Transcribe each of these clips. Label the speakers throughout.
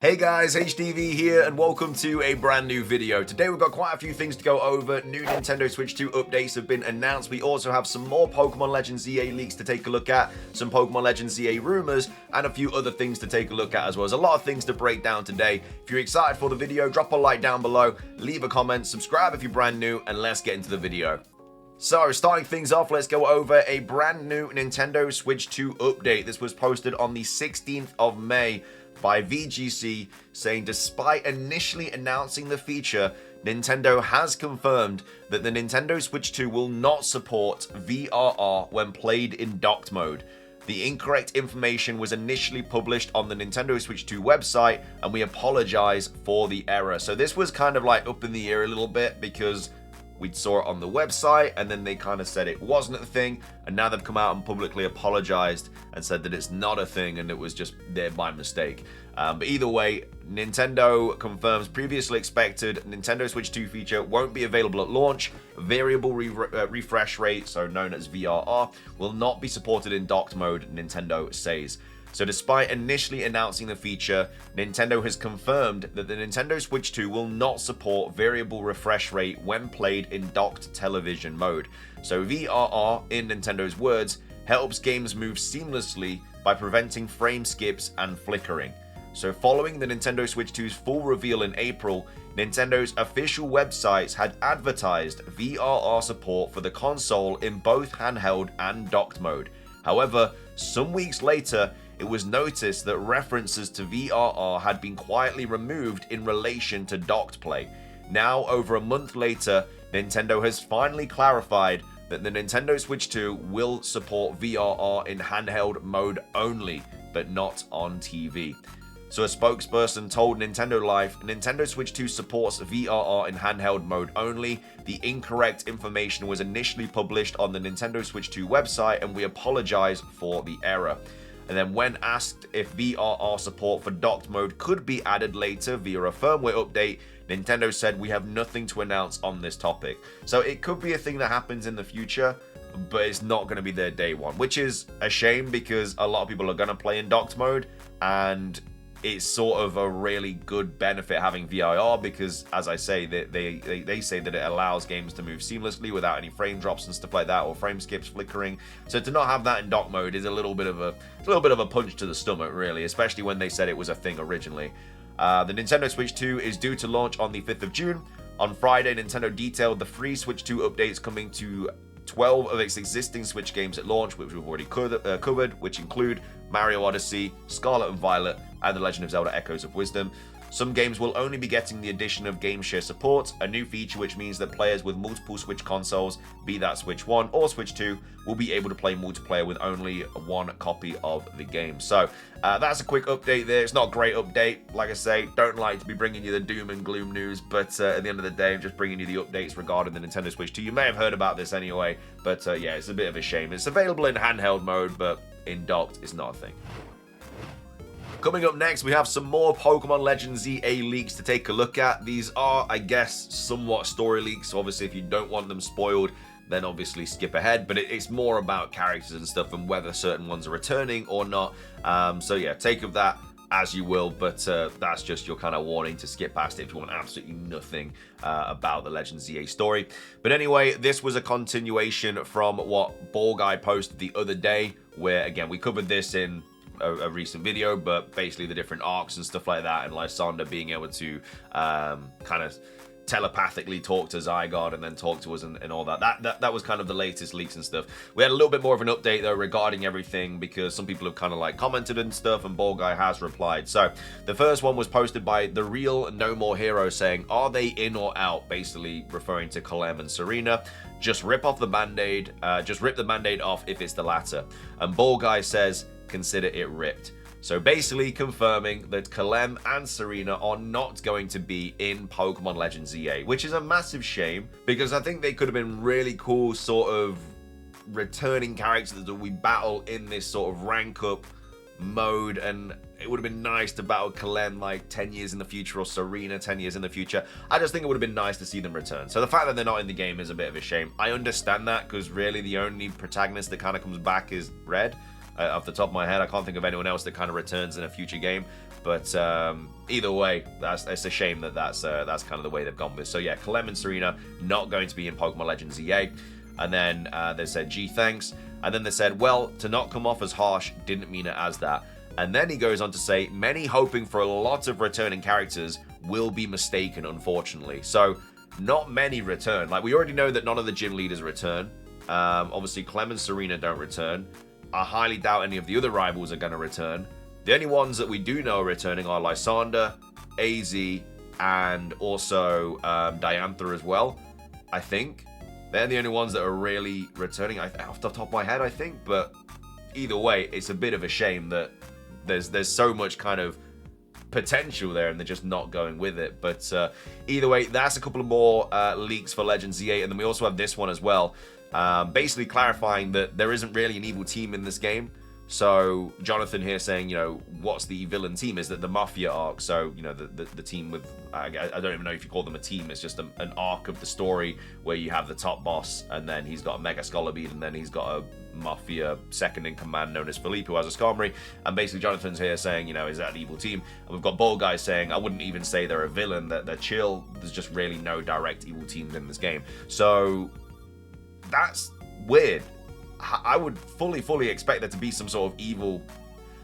Speaker 1: Hey guys, HTV here and welcome to a brand new video. Today we've got quite a few things to go over. New Nintendo Switch 2 updates have been announced. We also have some more Pokemon Legends EA leaks to take a look at, some Pokemon Legends EA rumors, and a few other things to take a look at as well. There's a lot of things to break down today. If you're excited for the video, drop a like down below, leave a comment, subscribe if you're brand new, and let's get into the video. So, starting things off, let's go over a brand new Nintendo Switch 2 update. This was posted on the 16th of May by VGC, saying despite initially announcing the feature, Nintendo has confirmed that the Nintendo Switch 2 will not support VRR when played in docked mode. The incorrect information was initially published on the Nintendo Switch 2 website, and we apologize for the error. So this was kind of like up in the air a little bit because we saw it on the website and then they kind of said it wasn't a thing, and now they've come out and publicly apologized and said that it's not a thing and it was just there by mistake. But either way, Nintendo confirms previously expected Nintendo Switch 2 feature won't be available at launch. Variable refresh rate, so known as VRR, will not be supported in docked mode, Nintendo says. So despite initially announcing the feature, Nintendo has confirmed that the Nintendo Switch 2 will not support variable refresh rate when played in docked television mode. So VRR, in Nintendo's words, helps games move seamlessly by preventing frame skips and flickering. So following the Nintendo Switch 2's full reveal in April, Nintendo's official websites had advertised VRR support for the console in both handheld and docked mode. However, some weeks later, it was noticed that references to VRR had been quietly removed in relation to docked play. Now, over a month later, Nintendo has finally clarified that the Nintendo Switch 2 will support VRR in handheld mode only, but not on TV. So a spokesperson told Nintendo Life, Nintendo Switch 2 supports VRR in handheld mode only. The incorrect information was initially published on the Nintendo Switch 2 website, and we apologize for the error. And then when asked if VRR support for docked mode could be added later via a firmware update, Nintendo said we have nothing to announce on this topic. So it could be a thing that happens in the future, but it's not going to be there day one, which is a shame because a lot of people are going to play in docked mode, and it's sort of a really good benefit having VRR because, as I say, they say that it allows games to move seamlessly without any frame drops and stuff like that, or frame skips, flickering. So to not have that in dock mode is a little bit of a punch to the stomach, really, especially when they said it was a thing originally. The Nintendo Switch 2 is due to launch on the 5th of June. On Friday, Nintendo detailed the free Switch 2 updates coming to 12 of its existing Switch games at launch, which we've already covered, which include Mario Odyssey, Scarlet and Violet, and The Legend of Zelda Echoes of Wisdom. Some games will only be getting the addition of Game Share support, a new feature which means that players with multiple Switch consoles, be that Switch 1 or Switch 2, will be able to play multiplayer with only one copy of the game. So that's a quick update there. It's not a great update. Like I say, don't like to be bringing you the doom and gloom news, but at the end of the day, I'm just bringing you the updates regarding the Nintendo Switch 2. You may have heard about this anyway, but yeah, it's a bit of a shame. It's available in handheld mode, but in docked, it's not a thing. Coming up next, we have some more Pokemon Legends EA leaks to take a look at. These are, I guess, somewhat story leaks. Obviously, if you don't want them spoiled, then obviously skip ahead. But it's more about characters and stuff and whether certain ones are returning or not. So yeah, take of that as you will, but that's just your kind of warning to skip past it if you want absolutely nothing about the Legends EA story. But anyway, this was a continuation from what Ball Guy posted the other day, where, again, we covered this in a recent video, but basically the different arcs and stuff like that, and Lysander being able to kind of telepathically talk to Zygarde and then talk to us and all that. That was kind of the latest leaks and stuff. We had a little bit more of an update though regarding everything because some people have kind of like commented and stuff, and Ball Guy has replied. So the first one was posted by The Real No More Hero saying, are they in or out? Basically referring to Clem and Serena. Just rip off the band-aid, just rip the band-aid off if it's the latter. And Ball Guy says, consider it ripped. So basically confirming that Clem and Serena are not going to be in Pokemon Legends EA, which is a massive shame because I think they could have been really cool sort of returning characters that we battle in this sort of rank up mode, and it would have been nice to battle Clem like 10 years in the future or Serena 10 years in the future. I just think it would have been nice to see them return. So the fact that they're not in the game is a bit of a shame. I understand that because really the only protagonist that kind of comes back is Red. Off the top of my head, I can't think of anyone else that kind of returns in a future game. But either way, it's a shame that's kind of the way they've gone with. So yeah, Clem and Serena not going to be in Pokemon Legends EA. And then they said, gee, thanks. And then they said, well, to not come off as harsh, didn't mean it as that. And then he goes on to say, many hoping for a lot of returning characters will be mistaken, unfortunately. So not many return. Like, we already know that none of the gym leaders return. Obviously, Clem and Serena don't return. I highly doubt any of the other rivals are going to return. The only ones that we do know are returning are Lysander, AZ, and also Diantha as well, I think. They're the only ones that are really returning, off the top of my head, I think. But either way, it's a bit of a shame that there's so much kind of potential there and they're just not going with it. But either way, that's a couple of more leaks for Legends EA. And then we also have this one as well. Basically clarifying that there isn't really an evil team in this game. So Jonathan here saying, you know, what's the villain team? Is that the Mafia arc? So, you know, the team with, I don't even know if you call them a team. It's just an arc of the story where you have the top boss and then he's got a Mega Scholar Bead and then he's got a Mafia second in command known as Philippe who has a Skarmory. And basically Jonathan's here saying, you know, is that an evil team? And we've got Ball Guy saying, I wouldn't even say they're a villain, that they're chill. There's just really no direct evil teams in this game. So that's weird. I would fully expect there to be some sort of evil.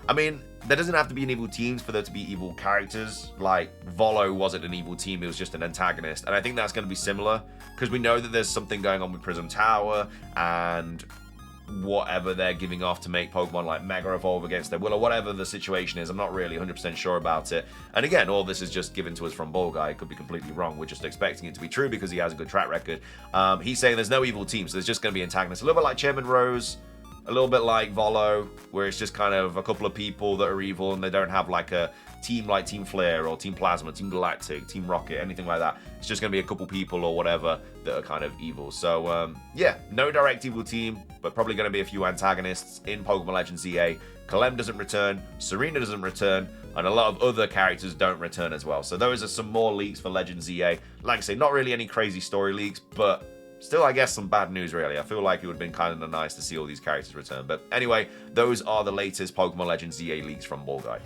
Speaker 1: I mean, there doesn't have to be an evil team for there to be evil characters. Like, Volo wasn't an evil team, it was just an antagonist. And I think that's going to be similar, because we know that there's something going on with Prism Tower, and whatever they're giving off to make Pokemon like Mega Evolve against their will, or whatever the situation is. I'm not really 100% sure about it. And again, all this is just given to us from Ball Guy. It could be completely wrong. We're just expecting it to be true because he has a good track record. He's saying there's no evil team, so there's just going to be antagonists. A little bit like Chairman Rose, a little bit like Volo, where it's just kind of a couple of people that are evil and they don't have like a team like Team Flare or Team Plasma, Team Galactic, Team Rocket, anything like that. It's just going to be a couple people or whatever that are kind of evil. So, yeah, no direct evil team, but probably going to be a few antagonists in Pokemon Legends EA. Clem doesn't return, Serena doesn't return, and a lot of other characters don't return as well. So those are some more leaks for Legends EA. Like I say, not really any crazy story leaks, but still, I guess, some bad news, really. I feel like it would have been kind of nice to see all these characters return. But anyway, those are the latest Pokemon Legends EA leaks from Ball Guy.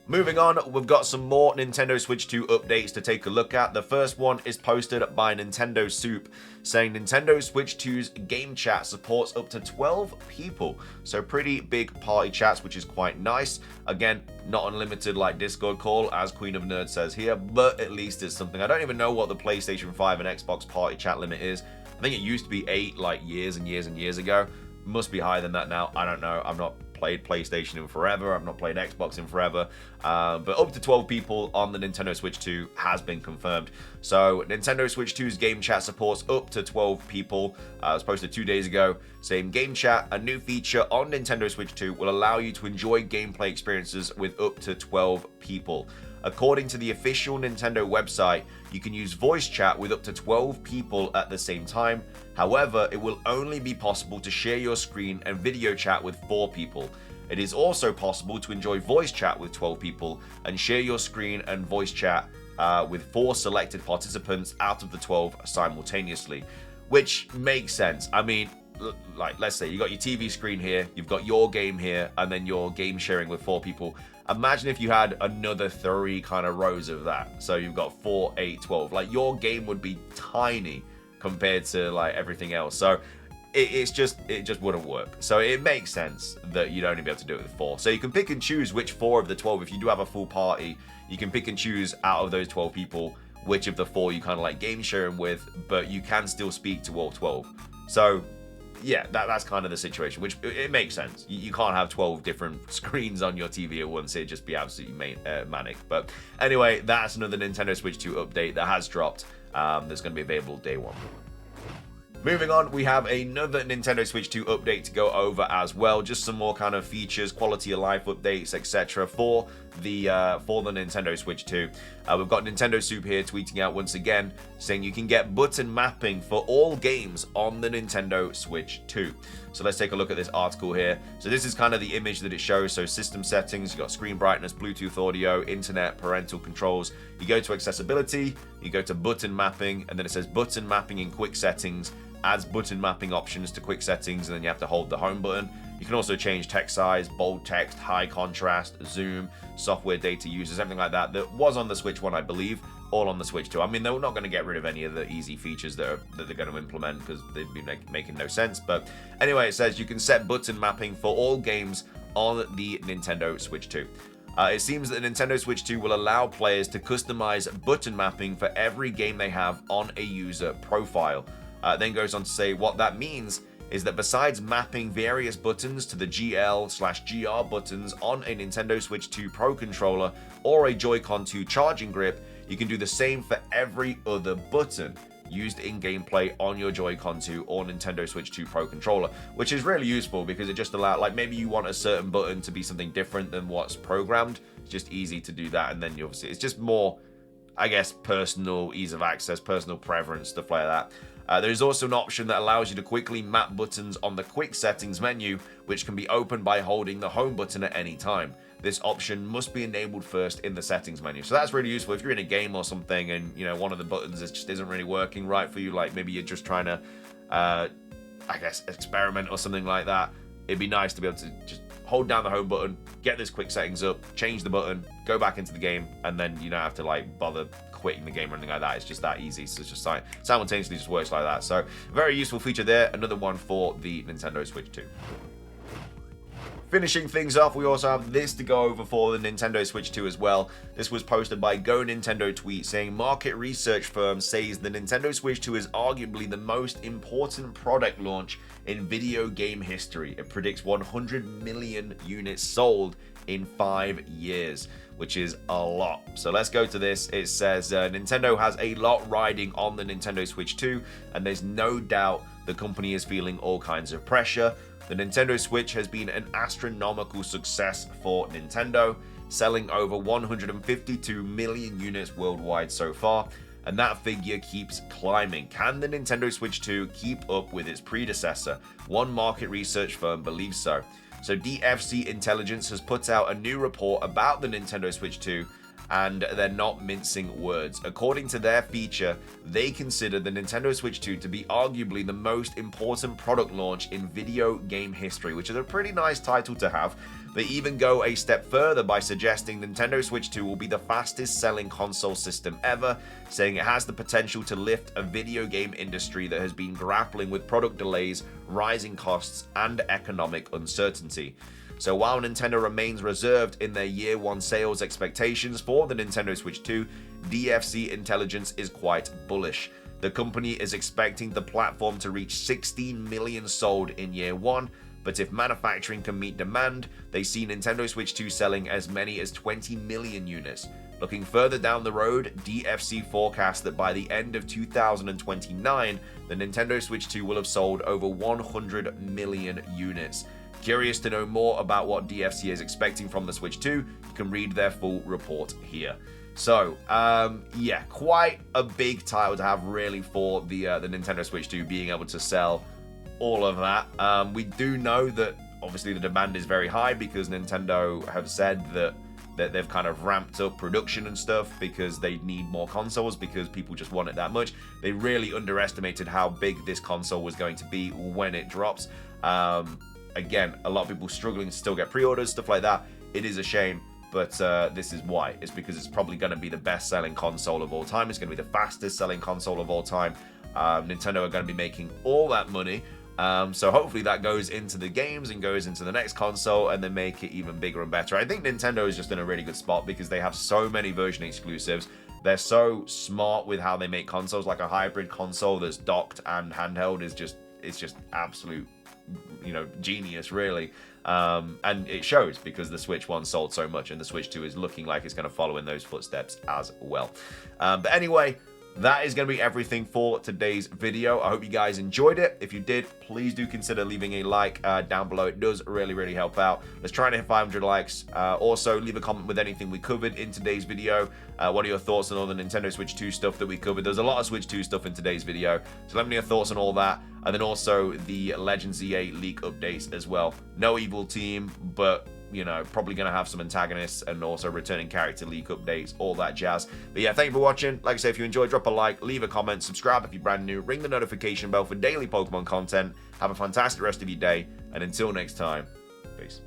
Speaker 1: Moving on, we've got some more Nintendo Switch 2 updates to take a look at. The first one is posted by Nintendo Soup, saying Nintendo Switch 2's game chat supports up to 12 people. So pretty big party chats, which is quite nice. Again, not unlimited like Discord call, as Queen of Nerds says here, but at least it's something. I don't even know what the PlayStation 5 and Xbox party chat limit is. I think it used to be 8 like years and years and years ago. Must be higher than that now. I don't know. I've not played PlayStation in forever. I've not played Xbox in forever. But up to 12 people on the Nintendo Switch 2 has been confirmed. So Nintendo Switch 2's game chat supports up to 12 people. It was posted 2 days ago, saying game chat, a new feature on Nintendo Switch 2, will allow you to enjoy gameplay experiences with up to 12 people. According to the official Nintendo website, you can use voice chat with up to 12 people at the same time. However, it will only be possible to share your screen and video chat with 4 people. It is also possible to enjoy voice chat with 12 people and share your screen and voice chat with 4 selected participants out of the 12 simultaneously, which makes sense. I mean, like, let's say you got your TV screen here, you've got your game here, and then you're game sharing with 4 people. Imagine if you had another 3 kind of rows of that. So you've got 4, 8, 12. Like, your game would be tiny compared to like everything else. So it just wouldn't work. So it makes sense that you'd only be able to do it with 4. So you can pick and choose which 4 of the 12. If you do have a full party, you can pick and choose out of those 12 people which of the 4 you kind of like game sharing with, but you can still speak to all 12. So yeah, that's kind of the situation, which it makes sense. You can't have 12 different screens on your TV at once. It'd just be absolutely manic. But anyway, that's another Nintendo Switch 2 update that has dropped. That's going to be available day 1. Moving on, we have another Nintendo Switch 2 update to go over as well. Just some more kind of features, quality of life updates, etc. for the Nintendo Switch 2. We've got Nintendo Soup here tweeting out once again, saying you can get button mapping for all games on the Nintendo Switch 2. So let's take a look at this article here. So this is kind of the image that it shows. So system settings, you got screen brightness, Bluetooth audio, internet, parental controls. You go to accessibility, you go to button mapping, and then it says button mapping in quick settings. adds button mapping options to quick settings, and then you have to hold the home button. You can also change text size, bold text, high contrast, zoom, software data users, everything like that was on the Switch 1, I believe, all on the Switch 2. I mean, they're not going to get rid of any of the easy features that they're going to implement because they'd be making no sense. But anyway, it says you can set button mapping for all games on the Nintendo Switch 2. It seems that the Nintendo Switch 2 will allow players to customize button mapping for every game they have on a user profile. Then goes on to say what that means is that besides mapping various buttons to the GL/GR buttons on a Nintendo Switch 2 Pro controller or a Joy-Con 2 charging grip, you can do the same for every other button used in gameplay on your Joy-Con 2 or Nintendo Switch 2 Pro controller, which is really useful because it just allows, like, maybe you want a certain button to be something different than what's programmed. It's just easy to do that, and then you obviously, it's just more, I guess, personal ease of access, personal preference, stuff like that. There's also an option that allows you to quickly map buttons on the quick settings menu, which can be opened by holding the home button at any time. This option must be enabled first in the settings menu. So that's really useful if you're in a game or something and, you know, one of the buttons just isn't really working right for you, like maybe you're just trying to, I guess, experiment or something like that. It'd be nice to be able to just hold down the home button, get this quick settings up, change the button, go back into the game, and then you don't have to like bother quitting the game or anything like that. It's just that easy. So it's just like simultaneously just works like that. So very useful feature there. Another one for the Nintendo Switch 2. Finishing things off, we also have this to go over for the Nintendo Switch 2 as well. This was posted by Go Nintendo Tweet saying market research firm says the Nintendo Switch 2 is arguably the most important product launch in video game history. It predicts 100 million units sold in 5 years, which is a lot. So let's go to this. It says Nintendo has a lot riding on the Nintendo Switch 2, and there's no doubt the company is feeling all kinds of pressure. The Nintendo Switch has been an astronomical success for Nintendo, selling over 152 million units worldwide so far, and that figure keeps climbing. Can the Nintendo Switch 2 keep up with its predecessor? One market research firm believes so. So DFC Intelligence has put out a new report about the Nintendo Switch 2, and they're not mincing words. According to their feature, they consider the Nintendo Switch 2 to be arguably the most important product launch in video game history, which is a pretty nice title to have. They even go a step further by suggesting Nintendo Switch 2 will be the fastest selling console system ever, saying it has the potential to lift a video game industry that has been grappling with product delays, rising costs, and economic uncertainty. So while Nintendo remains reserved in their year one sales expectations for the Nintendo Switch 2, DFC Intelligence is quite bullish. The company is expecting the platform to reach 16 million sold in year one, but if manufacturing can meet demand, they see Nintendo Switch 2 selling as many as 20 million units. Looking further down the road, DFC forecasts that by the end of 2029, the Nintendo Switch 2 will have sold over 100 million units. Curious to know more about what DFC is expecting from the Switch 2? You can read their full report here. So, yeah, quite a big title to have really for the Nintendo Switch 2 being able to sell all of that. We do know that obviously the demand is very high because Nintendo have said that they've kind of ramped up production and stuff because they need more consoles because people just want it that much. They really underestimated how big this console was going to be when it drops. Again, a lot of people struggling to still get pre-orders, stuff like that. It is a shame, but this is why. It's because it's probably going to be the best-selling console of all time. It's going to be the fastest-selling console of all time. Nintendo are going to be making all that money. So hopefully that goes into the games and goes into the next console and then make it even bigger and better. I think Nintendo is just in a really good spot because they have so many version exclusives. They're so smart with how they make consoles. Like a hybrid console that's docked and handheld is just, it's just absolute, you know, genius really. And it shows because the Switch 1 sold so much and the Switch 2 is looking like it's going to follow in those footsteps as well. But anyway, that is going to be everything for today's video. I hope you guys enjoyed it. If you did, please do consider leaving a like down below. It does really help out. Let's try and hit 500 likes. Also, leave a comment with anything we covered in today's video. What are your thoughts on all the Nintendo Switch 2 stuff that we covered? There's a lot of Switch 2 stuff in today's video, so let me know your thoughts on all that. And then also the Legends EA leak updates as well. No evil team, but you know, probably going to have some antagonists and also returning character leak updates, all that jazz. But yeah, thank you for watching. Like I say, if you enjoyed, drop a like, leave a comment, subscribe if you're brand new, ring the notification bell for daily Pokemon content. Have a fantastic rest of your day, and until next time, peace.